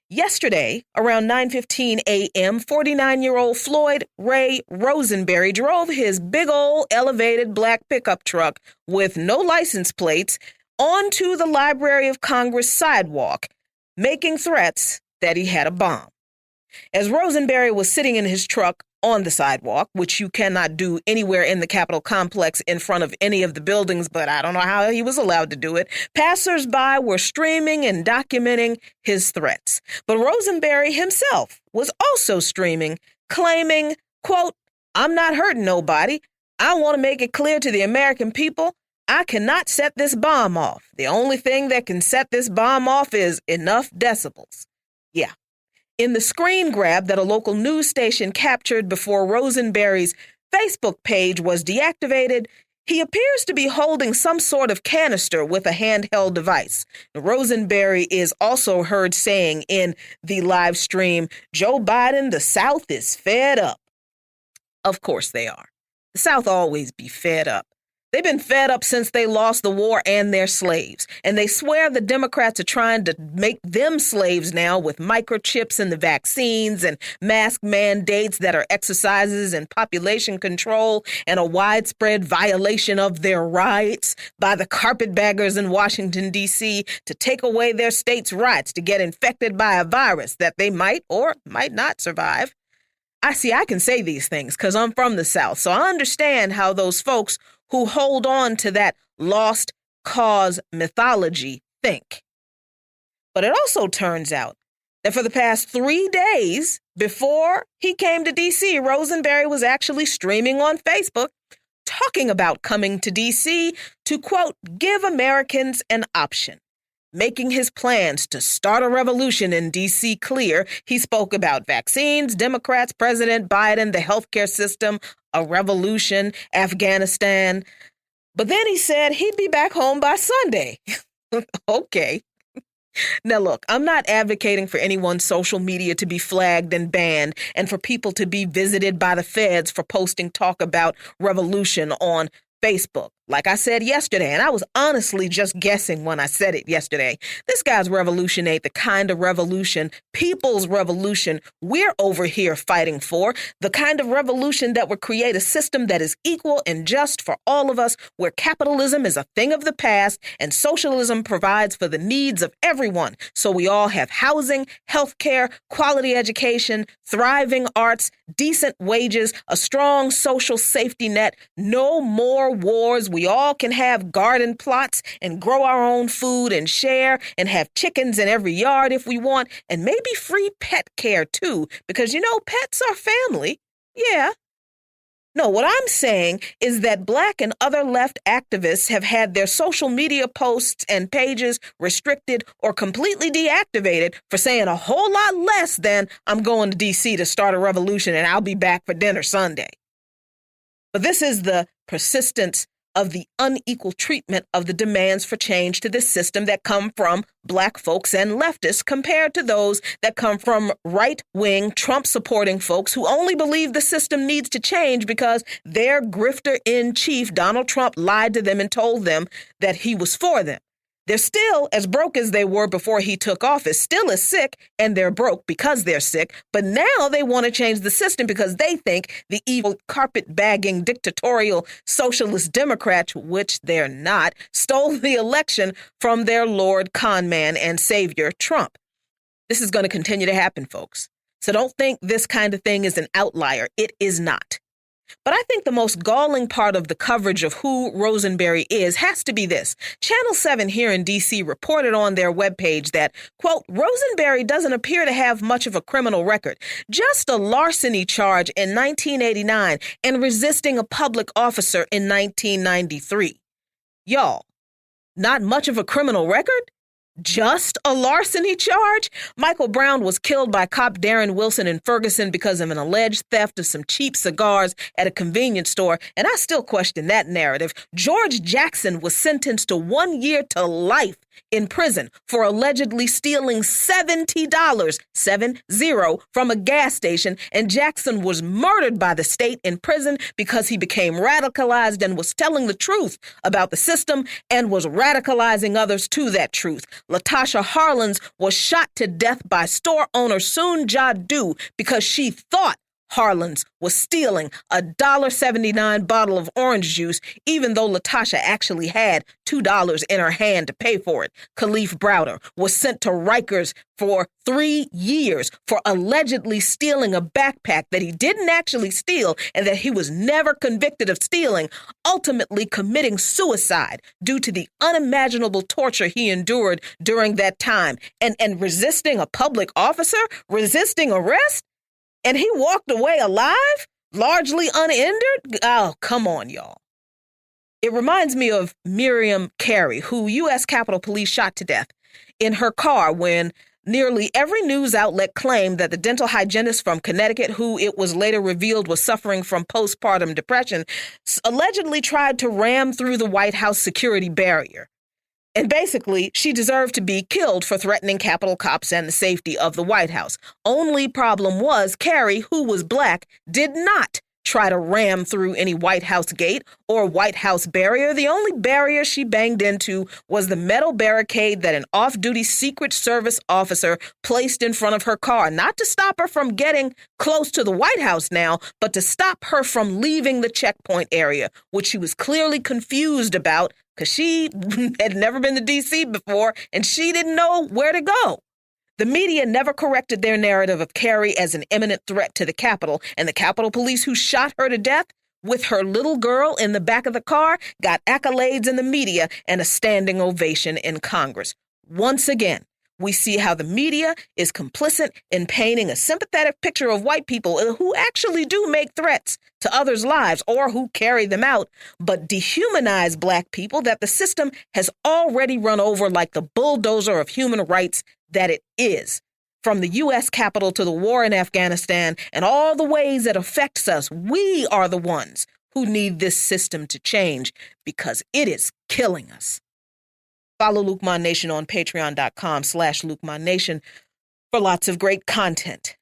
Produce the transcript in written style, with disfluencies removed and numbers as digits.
Yesterday, around 9:15 a.m., 49-year-old Floyd Ray Rosenberry drove his big old elevated black pickup truck with no license plates onto the Library of Congress sidewalk, making threats that he had a bomb. As Rosenberry was sitting in his truck on the sidewalk, which you cannot do anywhere in the Capitol complex in front of any of the buildings, but I don't know how he was allowed to do it, passersby were streaming and documenting his threats. But Rosenberry himself was also streaming, claiming, quote, "I'm not hurting nobody. I want to make it clear to the American people, I cannot set this bomb off. The only thing that can set this bomb off is enough decibels." Yeah. In the screen grab that a local news station captured before Rosenberry's Facebook page was deactivated, he appears to be holding some sort of canister with a handheld device. Rosenberry is also heard saying in the live stream, "Joe Biden, the South is fed up." Of course they are. The South always be fed up. They've been fed up since they lost the war and their slaves. And they swear the Democrats are trying to make them slaves now with microchips and the vaccines and mask mandates that are exercises in population control and a widespread violation of their rights by the carpetbaggers in Washington, D.C. to take away their state's rights to get infected by a virus that they might or might not survive. I can say these things because I'm from the South, so I understand how those folks who hold on to that lost cause mythology think. But it also turns out that for the past 3 days before he came to D.C., Rosenberry was actually streaming on Facebook talking about coming to D.C. to, quote, "give Americans an option." Making his plans to start a revolution in D.C. clear, he spoke about vaccines, Democrats, President Biden, the healthcare system, a revolution, Afghanistan. But then he said he'd be back home by Sunday. Okay. Now, look, I'm not advocating for anyone's social media to be flagged and banned and for people to be visited by the feds for posting talk about revolution on Facebook. Like I said yesterday, and I was honestly just guessing when I said it yesterday, this guy's revolution ain't the kind of revolution, people's revolution, we're over here fighting for, the kind of revolution that would create a system that is equal and just for all of us, where capitalism is a thing of the past and socialism provides for the needs of everyone. So we all have housing, healthcare, quality education, thriving arts, decent wages, a strong social safety net, no more wars. We all can have garden plots and grow our own food and share and have chickens in every yard if we want, and maybe free pet care too, because, pets are family. Yeah. No, what I'm saying is that Black and other left activists have had their social media posts and pages restricted or completely deactivated for saying a whole lot less than "I'm going to D.C. to start a revolution and I'll be back for dinner Sunday." But this is the persistence of the unequal treatment of the demands for change to this system that come from Black folks and leftists compared to those that come from right-wing Trump-supporting folks who only believe the system needs to change because their grifter-in-chief, Donald Trump, lied to them and told them that he was for them. They're still as broke as they were before he took office, still as sick, and they're broke because they're sick. But now they want to change the system because they think the evil, carpet-bagging, dictatorial, socialist Democrats, which they're not, stole the election from their Lord conman and savior, Trump. This is going to continue to happen, folks. So don't think this kind of thing is an outlier. It is not. But I think the most galling part of the coverage of who Rosenberry is has to be this. Channel 7 here in D.C. reported on their webpage that, quote, "Rosenberry doesn't appear to have much of a criminal record, just a larceny charge in 1989 and resisting a public officer in 1993. Y'all, not much of a criminal record? Just a larceny charge? Michael Brown was killed by cop Darren Wilson in Ferguson because of an alleged theft of some cheap cigars at a convenience store, and I still question that narrative. George Jackson was sentenced to 1 year to life in prison for allegedly stealing $70, 70, from a gas station, and Jackson was murdered by the state in prison because he became radicalized and was telling the truth about the system and was radicalizing others to that truth. Latasha Harlins was shot to death by store owner Soon Jadu because she thought Harlins was stealing a $1.79 bottle of orange juice, even though Latasha actually had $2 in her hand to pay for it. Khalif Browder was sent to Rikers for 3 years for allegedly stealing a backpack that he didn't actually steal and that he was never convicted of stealing, ultimately committing suicide due to the unimaginable torture he endured during that time. And resisting a public officer, resisting arrest? And he walked away alive, largely uninjured? Oh, come on, y'all. It reminds me of Miriam Carey, who U.S. Capitol Police shot to death in her car when nearly every news outlet claimed that the dental hygienist from Connecticut, who it was later revealed was suffering from postpartum depression, allegedly tried to ram through the White House security barrier. And basically, she deserved to be killed for threatening Capitol cops and the safety of the White House. Only problem was Carey, who was black, did not try to ram through any White House gate or White House barrier. The only barrier she banged into was the metal barricade that an off-duty Secret Service officer placed in front of her car, not to stop her from getting close to the White House now, but to stop her from leaving the checkpoint area, which she was clearly confused about because she had never been to D.C. before and she didn't know where to go. The media never corrected their narrative of Carey as an imminent threat to the Capitol, and the Capitol Police who shot her to death with her little girl in the back of the car got accolades in the media and a standing ovation in Congress. Once again, we see how the media is complicit in painting a sympathetic picture of white people who actually do make threats to others' lives or who carry them out, but dehumanize black people that the system has already run over like the bulldozer of human rights that it is. From the U.S. Capitol to the war in Afghanistan and all the ways it affects us, we are the ones who need this system to change because it is killing us. Follow Luqman Nation on patreon.com/LuqmanNation for lots of great content.